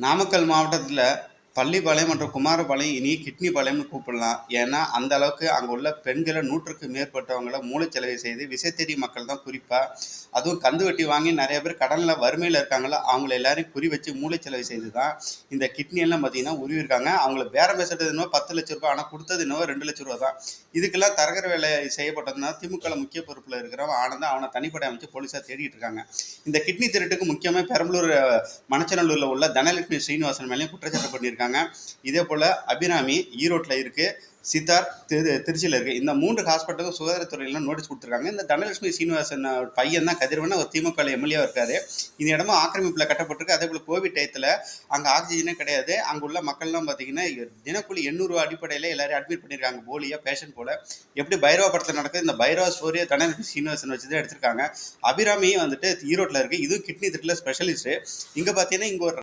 நாமக்கல் மாவட்டத்தில் பள்ளிப்பாளையம் மற்றும் குமாரபாளையம் இனி கிட்னி பாளையம்னு கூப்பிடலாம். ஏன்னா அந்த அளவுக்கு அங்கே உள்ள பெண்களை 100க்கு மேற்பட்டவங்கள மூளைச்சலவை செய்து விசைத்தறி மக்கள் தான் குறிப்பாக, அதுவும் கந்து வட்டி வாங்கி நிறைய பேர் கடனில் வறுமையில் இருக்காங்களோ அவங்கள எல்லாரையும் குறி வச்சு மூளைச்சலவை செய்து தான் இந்த கிட்னி எல்லாம் பார்த்தீங்கன்னா உருவிருக்காங்க. அவங்கள பேரம் பேசுறது என்னவோ 10 லட்ச ரூபாய், ஆனால் கொடுத்தது என்னவோ 2 லட்ச ரூபா தான். இதுக்கெல்லாம் தரகர் வேலை செய்யப்பட்டதுன்னா திமுக முக்கிய பொறுப்பில் இருக்கிறவன் ஆனந்தான் அவனை தனிப்படை அமைச்சு போலீஸார் தேடிட்டு இருக்காங்க. இந்த கிட்னி திருட்டுக்கு முக்கியமாக பெரம்பலூர் மணச்சநல்லூரில் உள்ள தனலட்சுமி ஸ்ரீனிவாசன் மேலேயும் குற்றச்சாட்டு பண்ணியிருக்காங்க. இதே போல் அபிராமி ஈரோட்டில் இருக்குது, சித்தார்த் திருச்சியில் இருக்குது. இந்த 3 ஹாஸ்பிட்டலுக்கும் சுகாதாரத்துறையிலாம் நோட்டீஸ் கொடுத்துருக்காங்க. இந்த தனலட்சுமி சீனிவாசன் பையன் தான் கதிரவன், ஒரு திமுக எம்எல்ஏவாக இருக்கார். இந்த இடமும் ஆக்கிரமிப்பில் கட்டப்பட்டிருக்கு. அதே போல் கோவிட் டயத்தில் அங்கே ஆக்சிஜனே கிடையாது. அங்கே உள்ள மக்கள்லாம் பார்த்தீங்கன்னா தினக்கூலி 800 அடிப்படையில் எல்லாரையும் அட்மிட் பண்ணியிருக்காங்க போலியாக பேஷண்ட் போல். எப்படி பைரவா படத்தில் நடக்குது, இந்த பைரவா ஸ்டோரியை தனலட்சுமி சீனிவாசன் வச்சு தான் எடுத்திருக்காங்க. அபிராமியும் வந்துட்டு ஈரோட்டில் இருக்குது. இதுவும் கிட்னி திருட்டில் ஸ்பெஷலிஸ்ட்டு. இங்கே பார்த்தீங்கன்னா இங்கே ஒரு